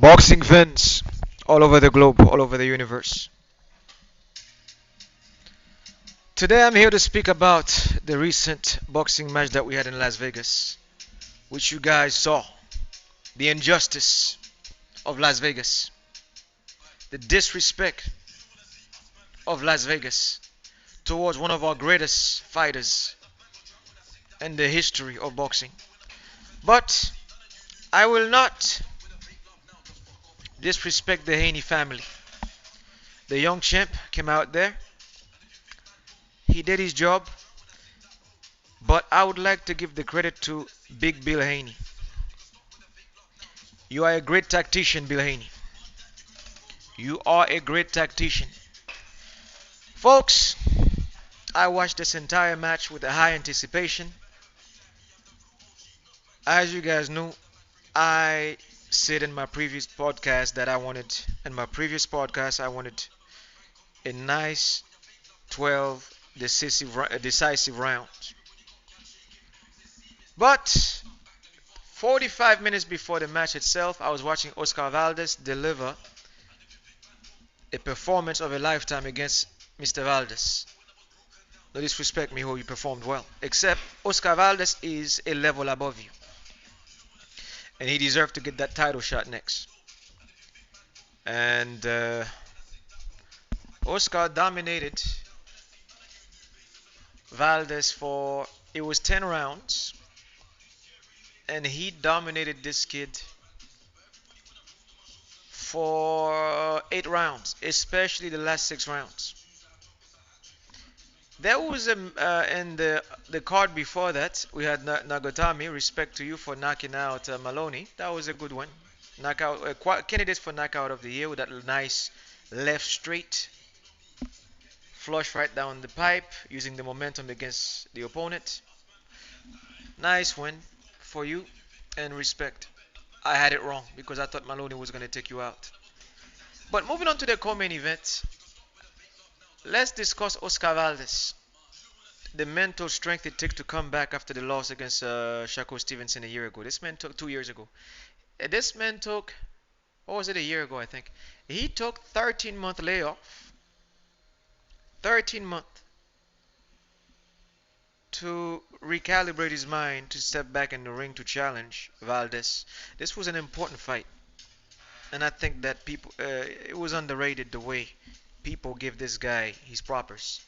Boxing fans all over the globe, all over the universe. Today I'm here to speak about the recent boxing match that we had in Las Vegas, which you guys saw. The injustice of Las Vegas, the disrespect of Las Vegas towards one of our greatest fighters in the history of boxing. But I will not disrespect the Haney family. The young champ came out there, he did his job, but I would like to give the credit to Big Bill Haney. You are a great tactician, Bill Haney. You are a great tactician. Folks, I watched this entire match with a high anticipation. As you guys know, I said in my previous podcast that I wanted a nice 12 decisive rounds. But 45 minutes before the match itself, I was watching Oscar Valdez deliver a performance of a lifetime against Mr. Valdez. No disrespect, Mijo, you performed well. Except Oscar Valdez is a level above you. And he deserved to get that title shot next. And Oscar dominated Valdez for, it was 10 rounds. And he dominated this kid for 8 rounds, especially the last 6 rounds. There was in the card before that, we had Nagotami. Respect to you for knocking out Maloney. That was a good one. Knockout candidates for knockout of the year with that nice left straight flush right down the pipe, using the momentum against the opponent. Nice win for you, and respect. I had it wrong because I thought Maloney was going to take you out. But moving on to the co-main event, let's discuss Oscar Valdez. The mental strength it took to come back after the loss against Shakur Stevenson a year ago. This man took 2 years ago. This man took, what was it, a year ago, I think. He took 13-month layoff. 13-month to recalibrate his mind to step back in the ring to challenge Valdez. This was an important fight. And I think that it was underrated the way people give this guy his propers.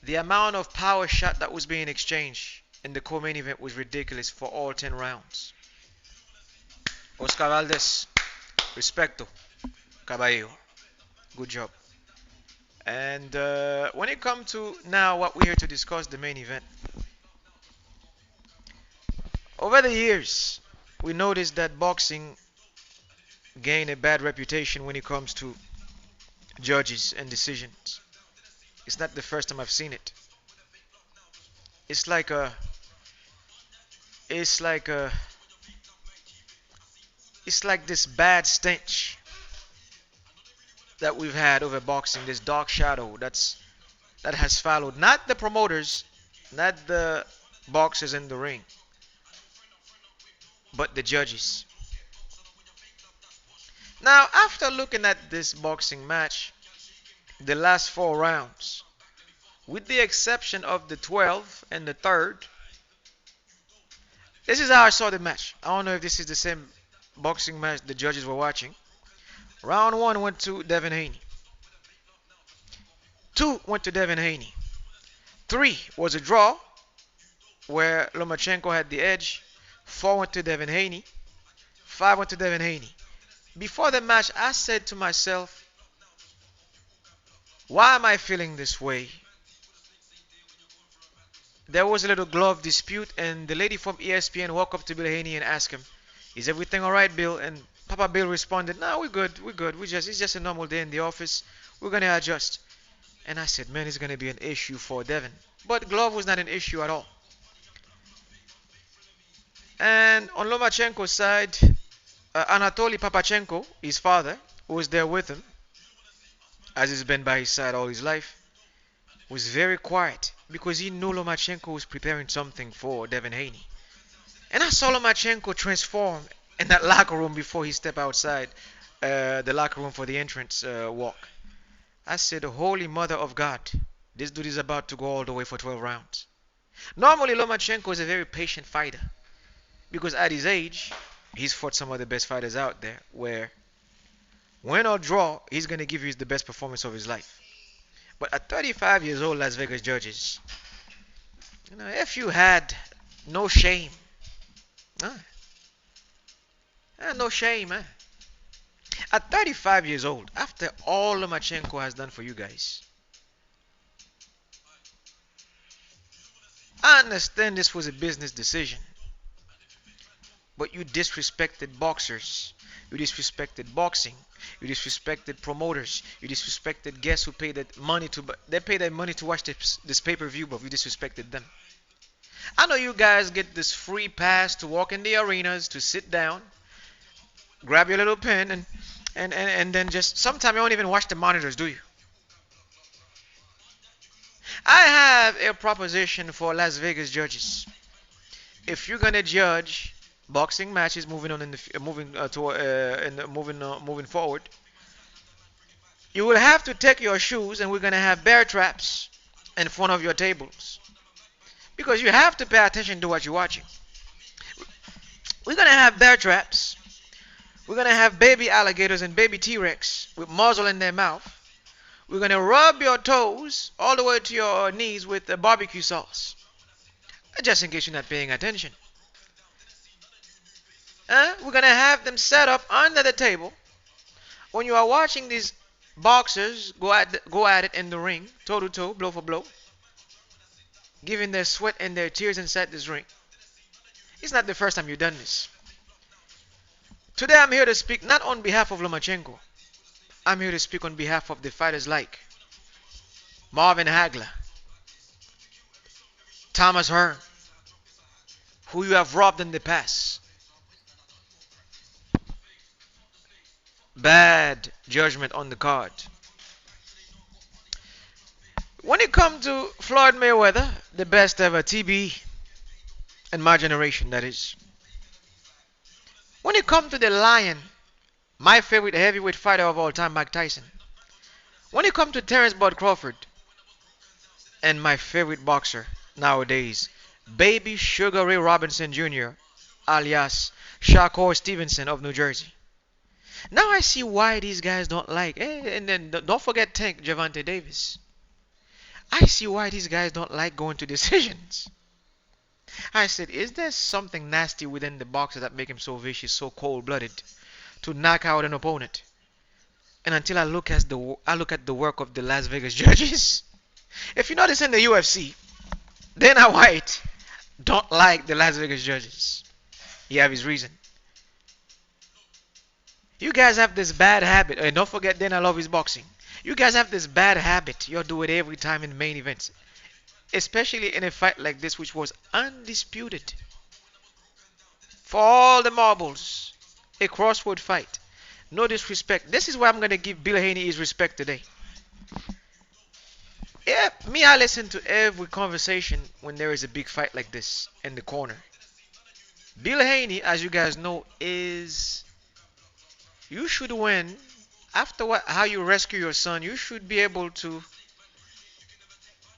The amount of power shot that was being exchanged in the co-main event was ridiculous for all 10 rounds. Oscar Valdez, respecto, caballero, good job. And when it comes to now what we're here to discuss, the main event. Over the years, we noticed that boxing gained a bad reputation when it comes to judges and decisions. It's not the first time I've seen it. It's like a, it's like a, it's like this bad stench that we've had over boxing, this dark shadow that has followed not the promoters, not the boxers in the ring, but the judges. Now, after looking at this boxing match, the last 4 rounds, with the exception of the 12th and the third, this is how I saw the match. I don't know if this is the same boxing match the judges were watching. Round 1 went to Devin Haney. 2 went to Devin Haney. 3 was a draw where Lomachenko had the edge. 4 went to Devin Haney. 5 went to Devin Haney. Before the match, I said to myself, why am I feeling this way? There was a little glove dispute, and the lady from ESPN walked up to Bill Haney and asked him, "Is everything all right, Bill?" And Papa Bill responded, "No, we're good, we're good. It's just a normal day in the office. We're gonna adjust." And I said, "Man, it's gonna be an issue for Devin." But glove was not an issue at all. And on Lomachenko's side, Anatoly Papachenko, his father, who was there with him, as he's been by his side all his life, was very quiet because he knew Lomachenko was preparing something for Devin Haney. And I saw Lomachenko transform in that locker room before he step outside the locker room for the entrance walk. I said, Holy Mother of God, this dude is about to go all the way for 12 rounds. Normally, Lomachenko is a very patient fighter because at his age, he's fought some of the best fighters out there where win or draw, he's going to give you the best performance of his life. But at 35 years old, Las Vegas judges, if you had no shame, huh? No shame, eh? At 35 years old, after all Lomachenko has done for you guys, I understand this was a business decision, but you disrespected boxers. You disrespected boxing. You disrespected promoters. You disrespected guests who paid that money to they pay that money to watch this pay-per-view, but you disrespected them. I know you guys get this free pass to walk in the arenas, to sit down, grab your little pen, and then just sometimes you don't even watch the monitors, do you? I have a proposition for Las Vegas judges. If you're gonna judge boxing matches moving on in the moving to in the, moving forward, you will have to take your shoes and we're gonna have bear traps in front of your tables because you have to pay attention to what you're watching. We're gonna have bear traps. We're gonna have baby alligators and baby T-Rex with muzzle in their mouth. We're gonna rub your toes all the way to your knees with the barbecue sauce, just in case you're not paying attention. We're gonna have them set up under the table. When you are watching these boxers go at it in the ring, toe to toe, blow for blow, giving their sweat and their tears inside this ring. It's not the first time you've done this. Today I'm here to speak not on behalf of Lomachenko. I'm here to speak on behalf of the fighters like Marvin Hagler, Thomas Hearn, who you have robbed in the past. Bad judgment on the card. When it comes to Floyd Mayweather, the best ever TB in my generation, that is. When it comes to the Lion, my favorite heavyweight fighter of all time, Mike Tyson. When it comes to Terence Bud Crawford, and my favorite boxer nowadays, Baby Sugar Ray Robinson Jr., alias Shakur Stevenson of New Jersey. Now I see why these guys don't like. And then don't forget Tank Javante Davis. I see why these guys don't like going to decisions. I said, is there something nasty within the boxer that make him so vicious, so cold-blooded, to knock out an opponent? And until I look at the work of the Las Vegas judges, if you notice in the UFC, Dana White don't like the Las Vegas judges. He have his reason. You guys have this bad habit, and don't forget Dana love his boxing. You guys have this bad habit. You do it every time in main events, especially in a fight like this, which was undisputed. For all the marbles, a crossword fight. No disrespect. This is why I'm gonna give Bill Haney his respect today. Yeah, me, I listen to every conversation when there is a big fight like this in the corner. Bill Haney, as you guys know, is you should win. After how you rescue your son, you should be able to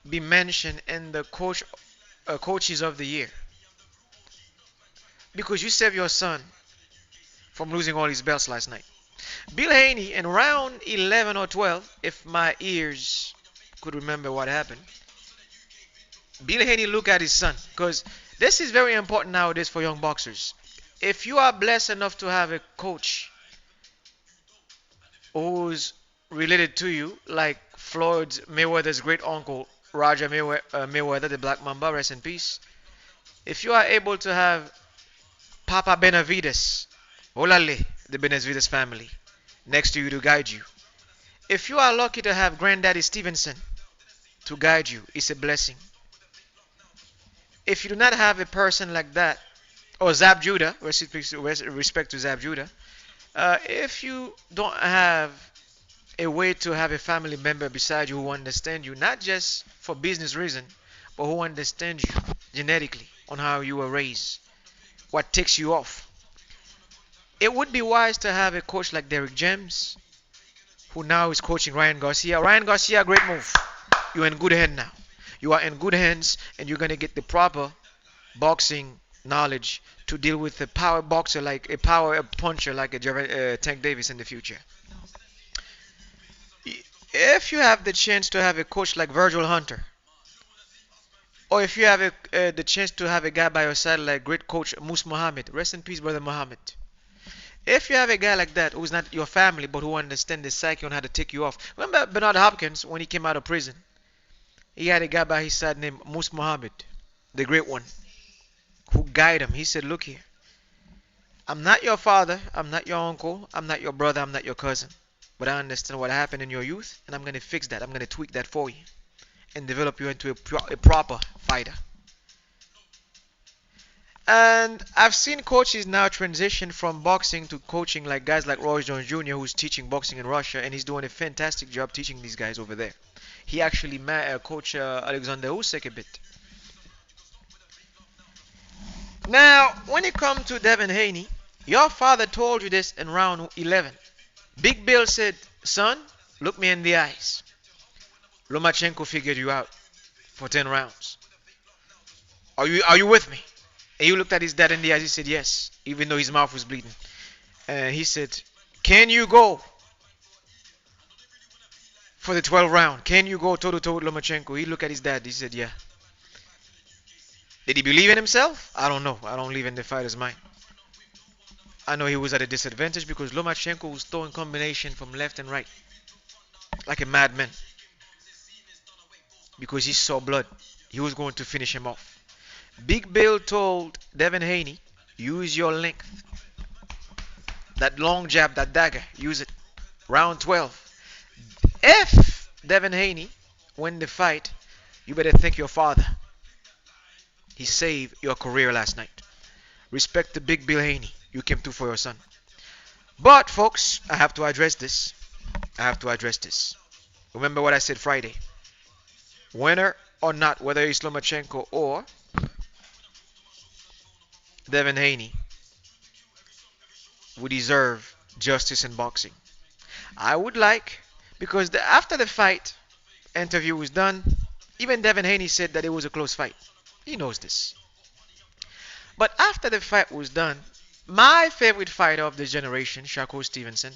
be mentioned in the coaches of the year because you saved your son from losing all his belts last night. Bill Haney in round 11 or 12, if my ears could remember what happened, Bill Haney looked at his son because this is very important nowadays for young boxers. If you are blessed enough to have a coach who's related to you, like Floyd Mayweather's great uncle Roger Mayweather, the Black Mamba, rest in peace. If you are able to have Papa Benavides, Olale, the Benavides family, next to you to guide you. If you are lucky to have Granddaddy Stevenson to guide you, it's a blessing. If you do not have a person like that, or Zab Judah, respect to Zab Judah, if you don't have a way to have a family member beside you who understands you, not just for business reason, but who understands you genetically on how you were raised, what takes you off. It would be wise to have a coach like Derek James, who now is coaching Ryan Garcia. Ryan Garcia, great move. You're in good hands now. You are in good hands, and you're gonna get the proper boxing knowledge to deal with a power boxer like a power puncher like a Tank Davis in the future. If you have the chance to have a coach like Virgil Hunter, or if you have the chance to have a guy by your side like great coach Mus Muhammad, rest in peace, brother Muhammad. If you have a guy like that who's not your family but who understands the psyche on how to take you off. Remember Bernard Hopkins when he came out of prison? He had a guy by his side named Mus Muhammad, the great one, who guided him. He said, look here, I'm not your father, I'm not your uncle, I'm not your brother, I'm not your cousin. But I understand what happened in your youth, and I'm going to fix that. I'm going to tweak that for you and develop you into a proper fighter. And I've seen coaches now transition from boxing to coaching, like guys like Roy Jones Jr., who's teaching boxing in Russia, and he's doing a fantastic job teaching these guys over there. He actually coached Alexander Usyk a bit. Now, when it comes to Devin Haney, your father told you this in round 11. Big Bill said, son, look me in the eyes. Lomachenko figured you out for 10 rounds. Are you with me? And you looked at his dad in the eyes. He said, yes, even though his mouth was bleeding. And he said, can you go for the 12th round? Can you go toe to toe with Lomachenko? He looked at his dad. He said, yeah. Did he believe in himself? I don't know. I don't live in the fighter's mind. I know he was at a disadvantage because Lomachenko was throwing combination from left and right like a madman because he saw blood. He was going to finish him off. Big Bill told Devin Haney, use your length. That long jab, that dagger, use it. Round 12. If Devin Haney win the fight, you better thank your father. He saved your career last night. Respect to Big Bill Haney. You came through for your son. But, folks, I have to address this. Remember what I said Friday. Winner or not, whether it's Lomachenko or Devin Haney, we deserve justice in boxing. I would like, because after the fight interview was done, even Devin Haney said that it was a close fight. He knows this. But after the fight was done, my favorite fighter of this generation, Shakur Stevenson,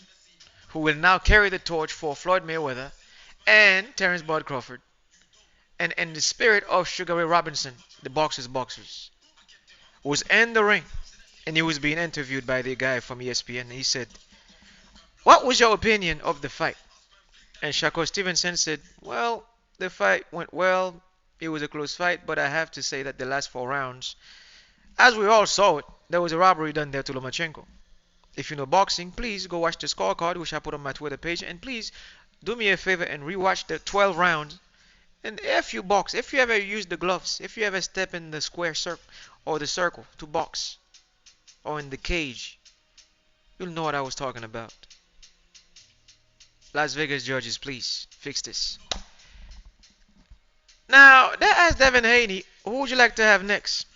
who will now carry the torch for Floyd Mayweather and Terence Bud Crawford, and in the spirit of Sugar Ray Robinson, the boxers, was in the ring, and he was being interviewed by the guy from ESPN, and he said, what was your opinion of the fight? And Shakur Stevenson said, well, the fight went well, it was a close fight, but I have to say that the last 4 rounds, as we all saw it, there was a robbery done there to Lomachenko. If you know boxing, please go watch the scorecard, which I put on my Twitter page, and please do me a favor and rewatch the 12 rounds. And if you box, if you ever use the gloves, if you ever step in the square circle or the circle to box, or in the cage, you'll know what I was talking about. Las Vegas judges, please fix this. Now, they asked Devin Haney, who would you like to have next?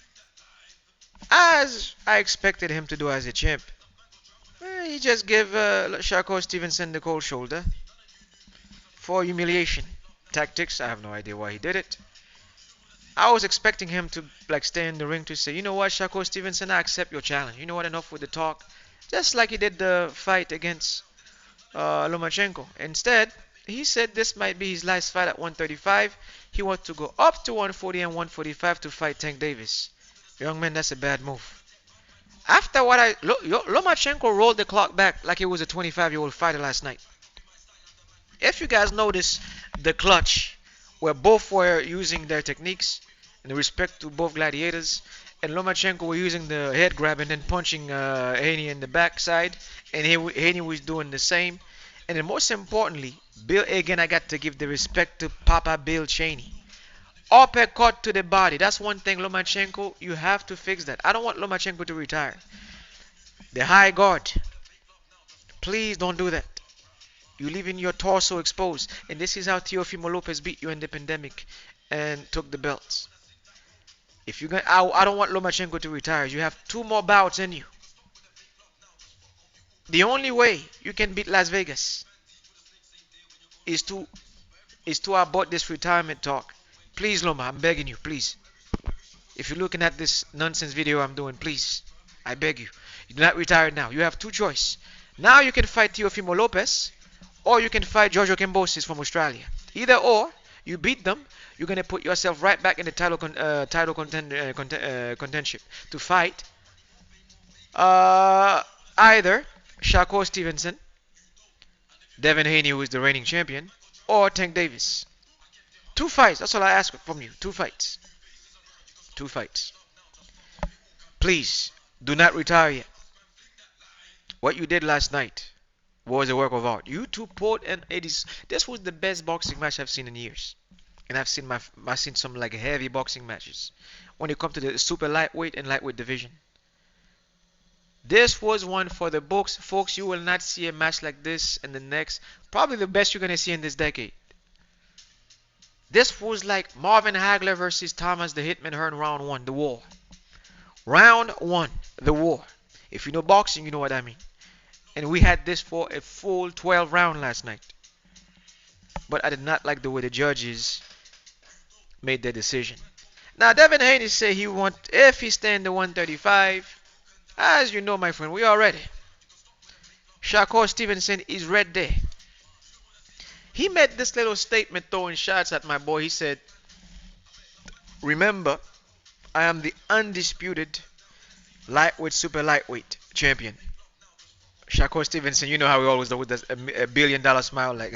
As I expected him to do as a champ. He just gave Shakur Stevenson the cold shoulder for humiliation tactics. I have no idea why he did it. I was expecting him to stay in the ring to say, you know what, Shakur Stevenson, I accept your challenge. You know what, enough with the talk. Just like he did the fight against Lomachenko. Instead, he said this might be his last fight at 135. He wants to go up to 140 and 145 to fight Tank Davis. Young man, that's a bad move. After what Lomachenko rolled the clock back like he was a 25-year-old fighter last night. If you guys notice the clutch, where both were using their techniques in respect to both gladiators, and Lomachenko were using the head grab and then punching Haney in the backside, and Haney was doing the same. And then most importantly, Bill, again, I got to give the respect to Papa Bill Cheney. Uppercut to the body. That's one thing, Lomachenko, you have to fix that. I don't want Lomachenko to retire. The high guard. Please don't do that. You're leaving your torso exposed. And this is how Teofimo Lopez beat you in the pandemic and took the belts. If you're gonna, I don't want Lomachenko to retire. You have 2 more bouts in you. The only way you can beat Las Vegas is to abort this retirement talk. Please, Loma, I'm begging you, please. If you're looking at this nonsense video I'm doing, please, I beg you, you do not retire now. You have two choices. Now you can fight Teofimo Lopez, or you can fight Giorgio Cambosis from Australia. Either or, you beat them, you're gonna put yourself right back in the contention to fight uh, either Shakur Stevenson, Devin Haney, who is the reigning champion, or Tank Davis. Two fights. That's all I ask from you. Two fights. Two fights. Please do not retire yet. What you did last night was a work of art. You two pulled, and it is. This was the best boxing match I've seen in years, and I've seen some like heavy boxing matches. When it comes to the super lightweight and lightweight division, this was one for the books, folks. You will not see a match like this in the next. Probably the best you're gonna see in this decade. This was like Marvin Hagler versus Thomas the Hitman Hearn round one, the war. Round one, the war. If you know boxing, you know what I mean. And we had this for a full 12 round last night. But I did not like the way the judges made their decision. Now Devin Haney say he want if he stay in the 135. As you know, my friend, we are ready. Shakur Stevenson is ready. He made this little statement throwing shots at my boy. He said, remember, I am the undisputed lightweight, super lightweight champion. Shakur Stevenson, you know how he always does with a $1 billion smile, like,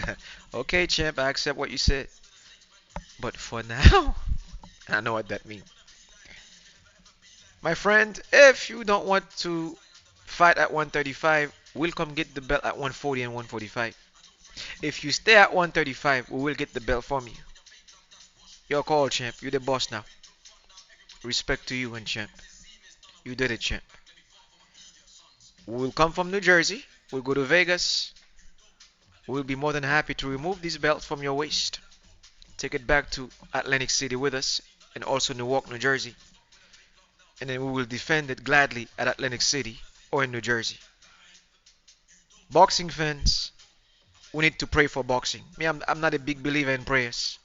okay, champ, I accept what you said. But for now, I know what that means. My friend, if you don't want to fight at 135, we'll come get the belt at 140 and 145. If you stay at 135, we will get the belt from you. Your call, champ. You're the boss now. Respect to you and champ. You did it, champ. We'll come from New Jersey. We'll go to Vegas. We'll be more than happy to remove these belts from your waist. Take it back to Atlantic City with us, and also Newark, New Jersey. And then we will defend it gladly at Atlantic City or in New Jersey. Boxing fans, we need to pray for boxing. Me, I'm not a big believer in prayers.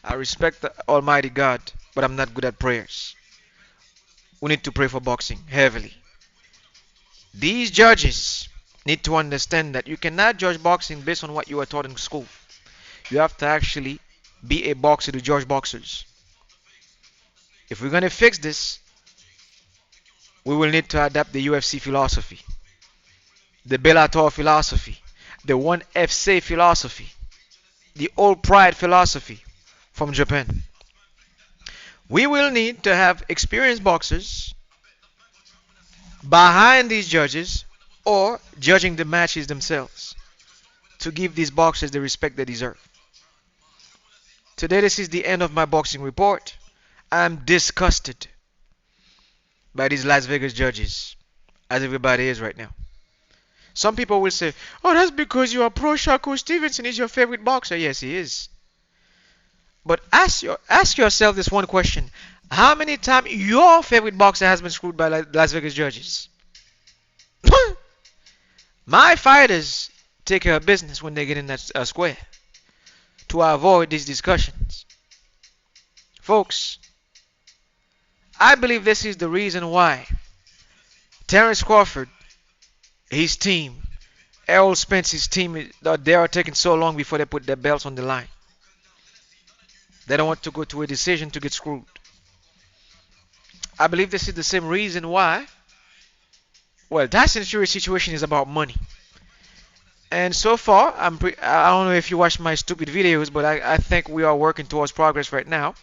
I respect the Almighty God, but I'm not good at prayers. We need to pray for boxing heavily. These judges need to understand that you cannot judge boxing based on what you were taught in school. You have to actually be a boxer to judge boxers. If we're going to fix this, we will need to adapt the UFC philosophy, the Bellator philosophy, the One FC philosophy, the Old Pride philosophy from Japan. We will need to have experienced boxers behind these judges or judging the matches themselves to give these boxers the respect they deserve. Today, this is the end of my boxing report. I'm disgusted by these Las Vegas judges, as everybody is right now. Some people will say, oh, that's because you are pro Shakur Stevenson is your favorite boxer. Yes, he is. But ask yourself this one question. How many times your favorite boxer has been screwed by Las Vegas judges? My fighters take care of business when they get in that square to avoid these discussions. Folks, I believe this is the reason why Terence Crawford, his team, Errol Spence's team, they are taking so long before they put their belts on the line. They don't want to go to a decision to get screwed. I believe this is the same reason why, well, Tyson Fury's situation is about money. And so far, I don't know if you watched my stupid videos, but I think we are working towards progress right now.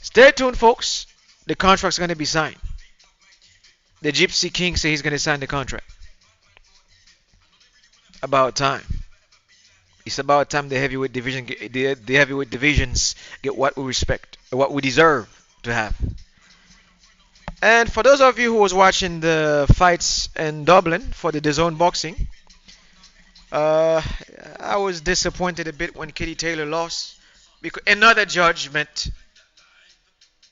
Stay tuned, folks. The contract's going to be signed. The Gypsy King said he's going to sign the contract. About time. It's about time the heavyweight division, the heavyweight divisions get what we respect, what we deserve to have. And for those of you who was watching the fights in Dublin for the DAZN boxing, I was disappointed a bit when Katie Taylor lost because another judgment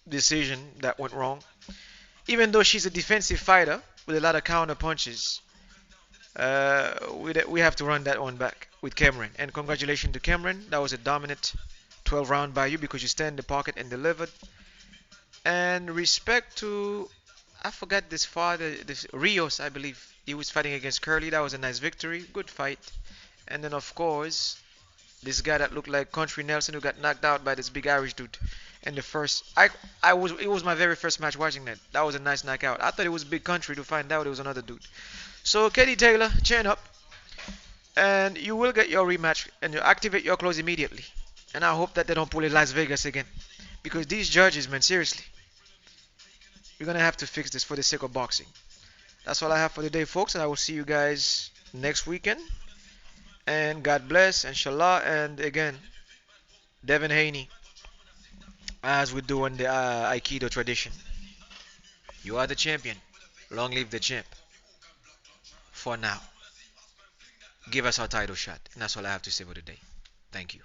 decision that went wrong. Even though she's a defensive fighter with a lot of counter punches, we have to run that one back with Cameron. And congratulations to Cameron. That was a dominant 12 round by you because you stand in the pocket and delivered. And respect to, I forgot this father, this Rios, I believe. He was fighting against Curly. That was a nice victory. Good fight. And then, of course, this guy that looked like Country Nelson who got knocked out by this big Irish dude. And the first, it was my very first match watching that. That was a nice knockout. I thought it was Big Country to find out it was another dude. So, Kenny Taylor, chin up. And you will get your rematch and you activate your clothes immediately. And I hope that they don't pull it Las Vegas again. Because these judges, man, seriously, we're gonna have to fix this for the sake of boxing. That's all I have for today, folks, and I will see you guys next weekend. And God bless, inshallah, and again, Devin Haney, as we do in the Aikido tradition. You are the champion. Long live the champ. For now, give us our title shot. And that's all I have to say for today. Thank you.